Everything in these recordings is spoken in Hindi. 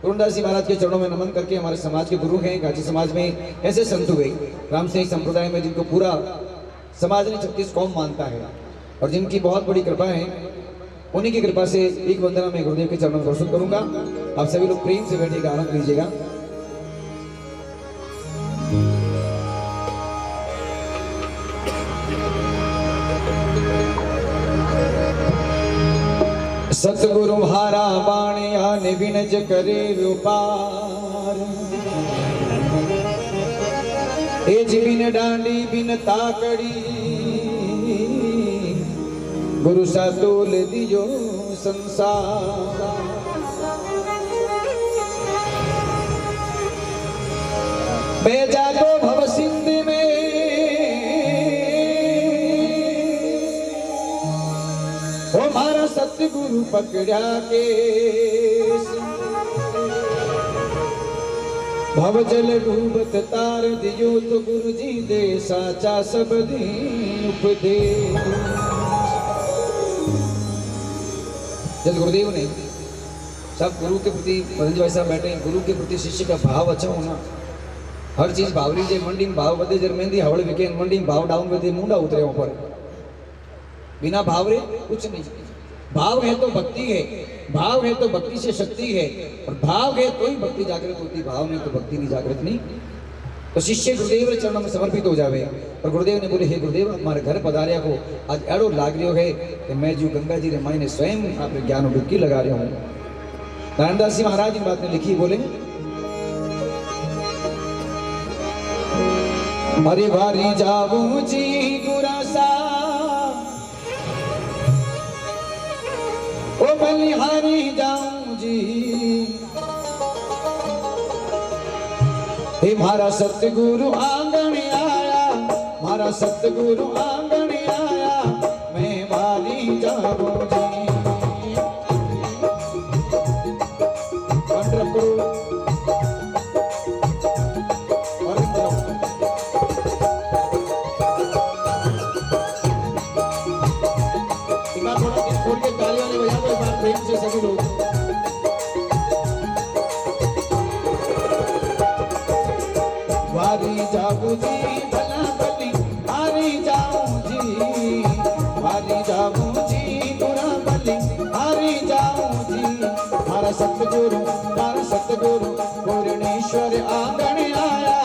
गुरुदास जी महाराज के चरणों में नमन करके हमारे समाज के गुरु हैं। गाजी समाज में ऐसे संत हुए राम सिंह संप्रदाय में जिनको पूरा समाज ने 36 कौम मानता है और जिनकी बहुत बड़ी कृपा है, उन्हीं की कृपा से एक वंदना में गुरुदेव के चरणों में प्रस्तुत करूंगा। आप सभी लोग प्रेम से बैठे का आनंद लीजिएगा। सतगुरु हारा बाणिया ने विनज करे व्यापार, एज बिन डांडी बिन ताकड़ी, गुरु सा तोल दियो संसार। बेजा को भव सिंध में हमारा सतगुरु पकड़ा के, भव जल डूबत तार दियो तो गुरु जी दे साचा सब दीन उपदेश। जब गुरुदेव ने सब गुरु के प्रति पतंजलि भाई साहब बैठे, गुरु के प्रति शिष्य का भाव अच्छा होना, हर चीज भावरी जे मंडी में भाव बदे जर मेहंदी हवड़ विके मंडी में भाव डाउन बदे मुंडा उतरे ऊपर, बिना भाव रे कुछ नहीं। भाव है तो भक्ति है, भाव है तो भक्ति से शक्ति है, और भाव है तो ही भक्ति जागृत होती, भाव नहीं तो भक्ति नहीं जागृत नहीं। तो शिष्य गुरुदेव के चरणों में समर्पित हो जावे। और गुरुदेव ने बोले, हे गुरुदेव हमारे घर पधारिया को आज एड़ो लाग रही है कि मैं जो गंगा जी रे माई ने स्वयं आप ज्ञान डुबकी लगा रहा हूँ। नारायणदास जी महाराज इन बात ने लिखी, बोले अरे भारी जाऊं जी गुरासा ओ बलिहारी जाऊं जी, हे मारा सतगुरु आंगन आया, मारा सतगुरु आंगन आया, मैं बाली जाऊं जी। वारी जाऊं जी भला भली हारी जाऊं जी, वारी जाऊं जी बुरा भली हारी जाऊं जी। हमारा सतगुरु पूर्णेश्वर आंगन आया,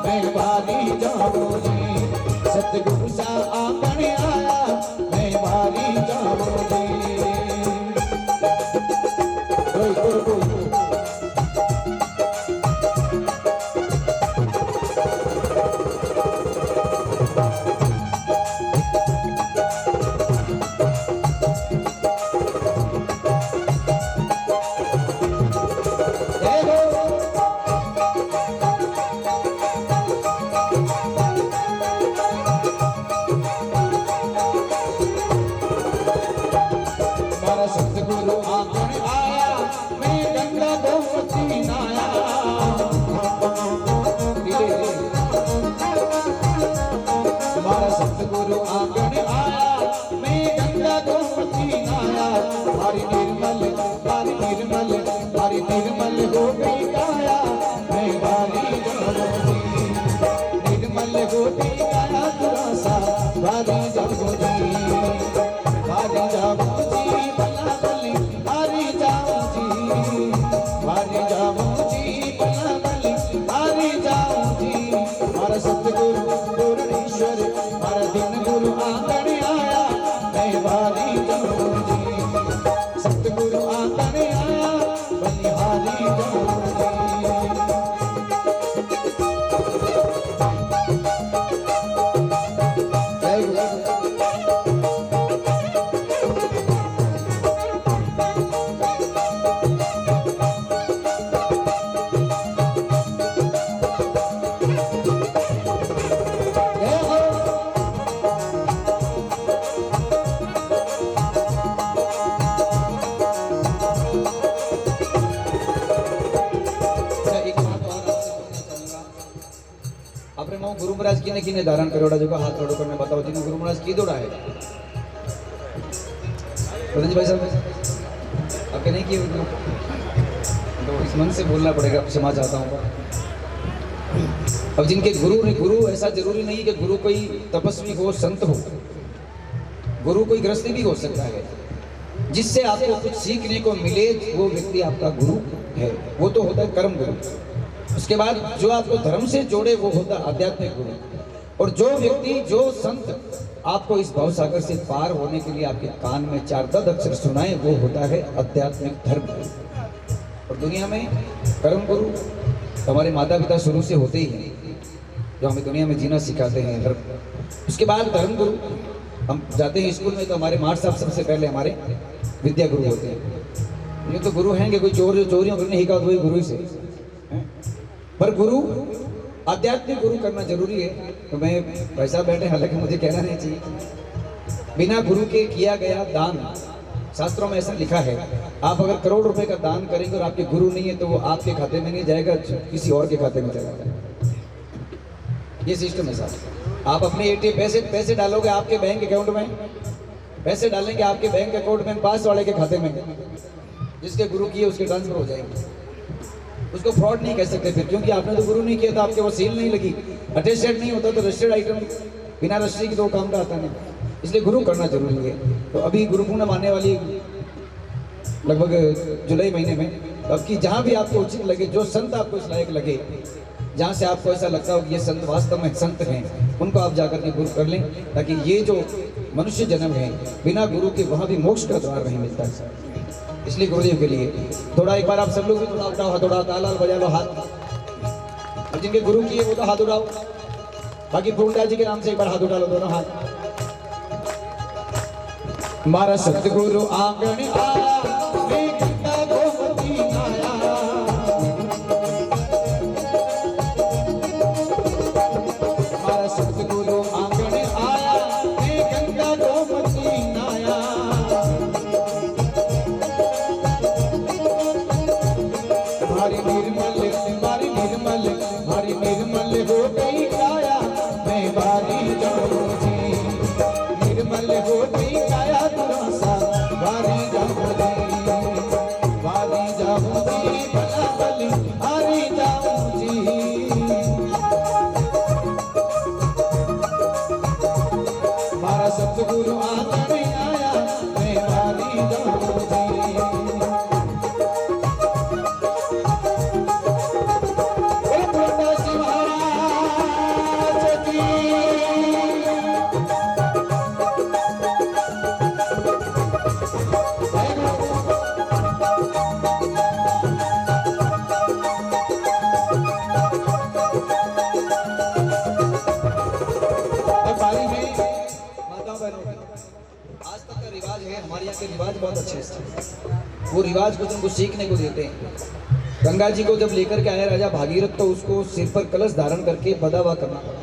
मैं वारी जाऊं जी। सतगुरु सा आंगन आया, मैं वारी जाऊं जी। सतगुरु आंगन आया, मैं गंगा गोमती नाया। हमारा सतगुरु आंगन आया, मैं गंगा गोमती नाया। हरि निर्मल हो गई काया, मैं वारी जाऊं जी। निर्मल हो गई काया दुरासा, वारी जाऊं जी, वारी जाऊं जी। सतगुरु पूर्णेश्वर हर दिन गुरु आंगन आया, मैं वारी जाऊं जी। सतगुरु आंगन आया, बलिहारी जाऊं जी। गुरु महाराज किने किने धारण करोड़ा जो हाथ जोड़ो करने बताओ जिन्हें गुरु महाराज की दौड़ा है। पतंजलि भाई साहब आपके नहीं किए तो इस मन से बोलना पड़ेगा, क्षमा चाहता हूँ। अब जिनके गुरु ने, गुरु ऐसा जरूरी नहीं कि गुरु कोई तपस्वी हो, संत हो, गुरु कोई गृहस्थी भी हो सकता है। जिससे आपको कुछ सीखने को मिले वो व्यक्ति आपका गुरु है, वो तो होता है कर्म गुरु। उसके बाद जो आपको धर्म से जोड़े वो होता है आध्यात्मिक गुरु। और जो व्यक्ति, जो संत आपको इस भवसागर से पार होने के लिए आपके कान में 4-10 अक्षर सुनाए वो होता है आध्यात्मिक धर्म गुरु। और दुनिया में कर्म गुरु हमारे माता पिता शुरू से होते ही हैं, जो हमें दुनिया में जीना सिखाते हैं धर्म। उसके बाद धर्म गुरु, हम जाते हैं स्कूल में तो हमारे मास्टर साहब सबसे पहले हमारे विद्या गुरु होते हैं। ये तो गुरु हैं कि कोई चोर जो चोरियों करने हिका वही गुरु से, पर गुरु आध्यात्मिक गुरु करना जरूरी है। तो मैं पैसा बैठे, हालांकि मुझे कहना नहीं चाहिए, बिना गुरु के किया गया दान, शास्त्रों में ऐसा लिखा है, आप अगर करोड़ रुपए का दान करेंगे और आपके गुरु नहीं है तो वो आपके खाते में नहीं जाएगा, किसी और के खाते में चला जाएगा। ये सिस्टम है साहब। आप अपने एटीएम पैसे डालोगे आपके बैंक अकाउंट में, पैसे डालेंगे आपके बैंक अकाउंट में पास वाले के खाते में, जिसके गुरु किए उसके ट्रांसफर हो जाएंगे। उसको फ्रॉड नहीं कह सकते फिर, क्योंकि आपने तो गुरु नहीं किया था, आपके वो सील नहीं लगी, अटेस्टेड नहीं होता तो रजिस्टर्ड आइटम बिना रजिस्ट्री के तो काम का आता नहीं। इसलिए गुरु करना जरूरी है। तो अभी गुरु पूर्णिमा आने वाली लगभग जुलाई महीने में, अब कि जहाँ भी आपको उचित लगे, जो संत आपको इस लायक लगे, जहाँ से आपको ऐसा लगता हो कि ये संत वास्तव में संत हैं, उनको आप जाकर के गुरु कर लें, ताकि ये जो मनुष्य जन्म है बिना गुरु के वहाँ भी मोक्ष का द्वार नहीं मिलता है। इसलिए गुरुदेव के लिए थोड़ा एक बार आप सब लोग भी थोड़ा उठाओ, हथौड़ा ताला बजा लो हाथ। और जिनके गुरु किए वो तो हाथ उठाओ, बाकी पूर्णदास जी के नाम से एक बार हाथ उठा लो दोनों हाथ। मारा सतगुरु आंगन आया, बहुत अच्छे से वो रिवाज कुछ उनको सीखने को देते हैं। गंगा जी को जब लेकर के आया राजा भागीरथ तो उसको सिर पर कलश धारण करके बदावा करना पड़ा।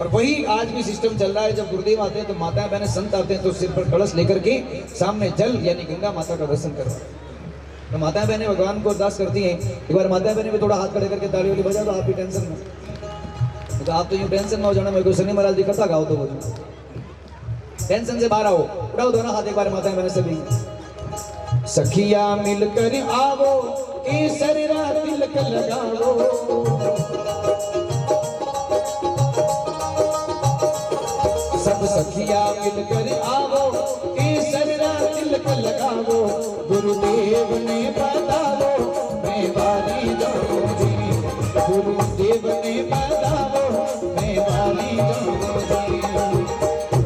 और वही आज भी सिस्टम चल रहा है, जब गुरुदेव आते हैं तो माता बहनें संत आते हैं तो सिर पर कलश लेकर के सामने जल यानी गंगा माता का दर्शन करवाते हैं। तो माता बहनें भगवान को अरदास करती हैं। एक बार माता बहनें भी थोड़ा हाथ खड़े करके ताली वाली बजा, तो आप भी टेंशन में, तो आप तो यूँ टेंशन में हो जाना, मेरे को शनि महाराज जी कथा गाओ तो वो टेंशन से बाहर आओ, उठाओ दोनों हाथ एक बार माता बहनें सभी। सखिया मिलकर आवो केसरिया तिलक लगावो, सब सखिया मिलकर आवो केसरिया तिलक लगावो, गुरुदेव ने बतावो मैं बारी जाऊं जी, गुरुदेव ने बतावो मैं बारी जाऊं जी,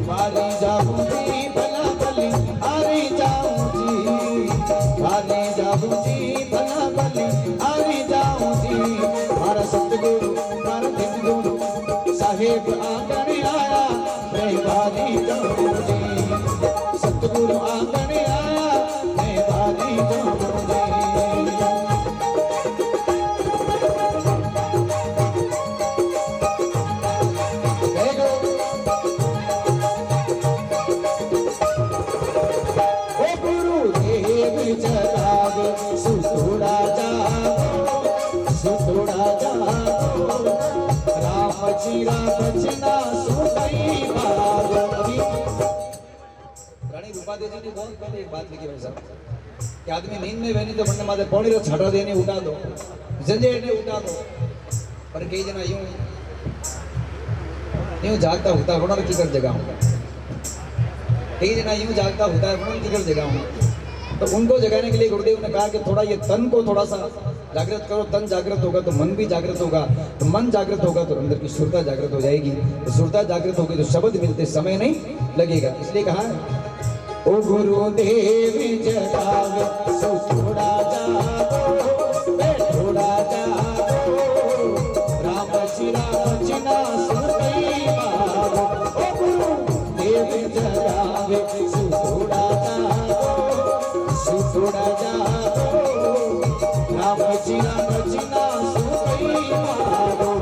बारी जाऊं जी भला भली आरी जाऊं जी, बारी जाऊं जी भला भली आरी जाऊं जी, हमारा सतगुरु हमारा सतगुरु साहेब आंगन आया मैं बारी जाऊं जी, सतगुरु आंगन आया मैं बारी जाऊं जी। रानी रूपा देवी ने बहुत पहले एक बात लिखी भाई साहब, कि आदमी नींद में बहनी तो बनने माते पौड़ी रो छाटा देने उठा दो, जंजेर ने उठा दो। पर कई जना यूं जागता होता बड़ा की कर जगह होगा, कई जना यूं जागता होता है बड़ा की कर जगह होगा। तो उनको जगाने के लिए गुरुदेव ने कहा कि थोड़ा ये तन को थोड़ा सा जागृत करो। तन जागृत होगा तो मन भी जागृत होगा, तो मन जागृत होगा तो अंदर की सुरता जागृत हो जाएगी, तो सुरता जागृत होगी तो शब्द मिलते समय नहीं लगेगा। इसलिए कहा ओ गुरुदेव जगावे सो थोड़ा जागो, थोड़ा जागो, राम जी ना सुनई मारो। ओ गुरुदेव जगावे सो थोड़ा जागो, सो थोड़ा जागो, राम जी ना सुनई मारो।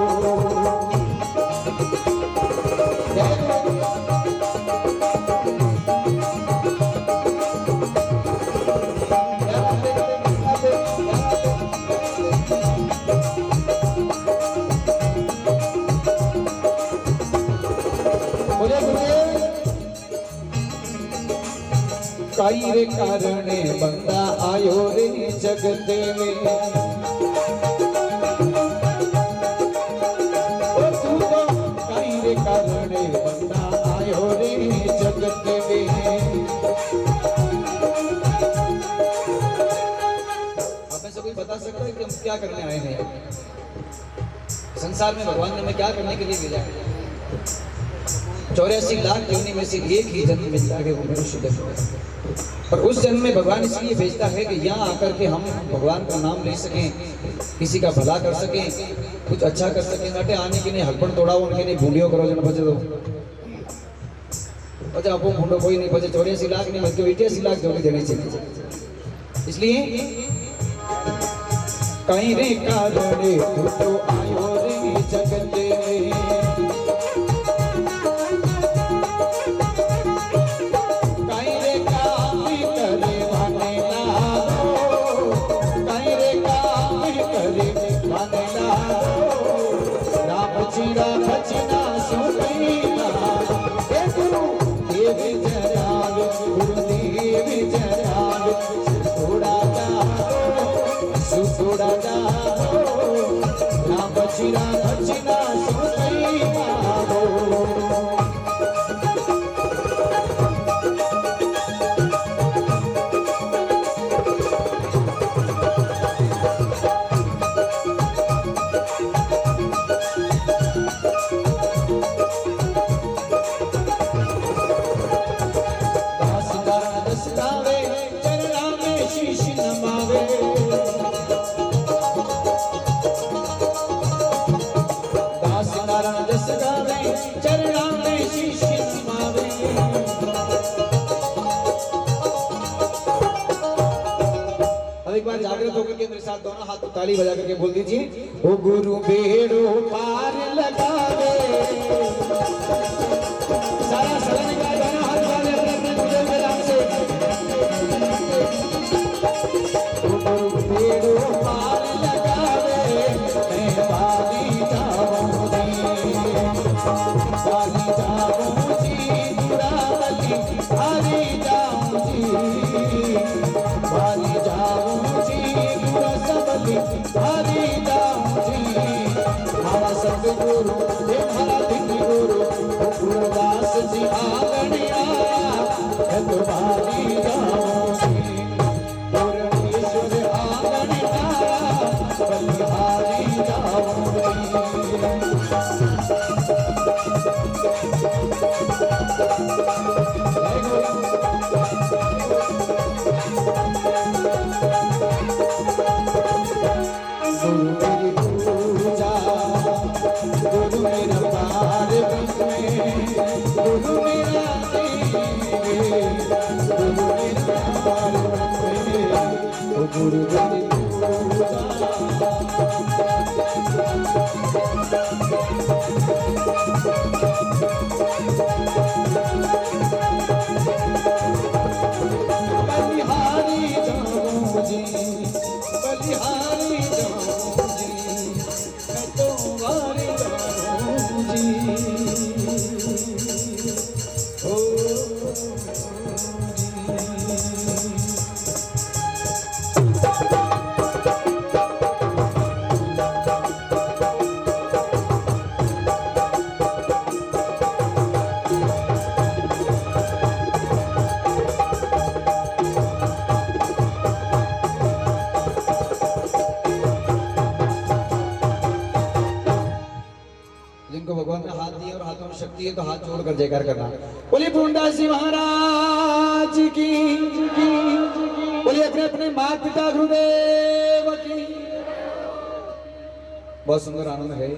काई रे कारणे बंदा आयो रे जगते में, तू तो काई रे कारणे बंदा आयो रे जगते में। आप में से कोई बता सकता है कि हम क्या करने आए हैं? संसार में भगवान ने हमें क्या करने के लिए भेजा है? 84 लाख योनि में से एक ही जन्म मिलता है, वो मनुष्य जन्म है। और उस जन्म में भगवान इसलिए भेजता है कि यहाँ आकर के हम भगवान का नाम ले सकें, किसी का भला कर सकें, कुछ अच्छा कर सकें। नटे आने के लिए हलपन तोड़ाओ, उनके लिए भूंडियों करो जन बचे दो बचा आपको भूंडो कोई नहीं बचे। 84 लाख नहीं बल्कि 88 लाख जोड़ी देनी चाहिए। इसलिए कहीं रे कारणे तू तो आयो रे जगते में, एक बार जागृत होकर के मेरे साथ दोनों हाथ ताली बजा करके बोल दीजिए, ओ गुरु बेड़ो पार लगावे। सारा सलन का दोनों हाथ वाले अपने अपने गुरु के नाम से, ओ गुरु बेड़ो पार लगावे, मैं बाली जाऊंगी, बाली जाऊंगी, दुरावली हरी जाऊंगी, बाली जाऊंगी, सबली हरी जाऊंगी। हमारा सतगुरु हे हमारा दिन गुरु गुरुदास जी आगणिया है, तो बाली जाऊंगी, पूर्णेश्वर आगणिया बलिहारी जाऊंगी। जिनको भगवान ने हाथ दिए और हाथों में शक्ति है तो हाथ जोड़कर जयकार करना। बोलिए पूर्णदास जी महाराज की, बोलिए अपने अपने माता पिता गुरुदेव की। बहुत सुंदर आनंद है।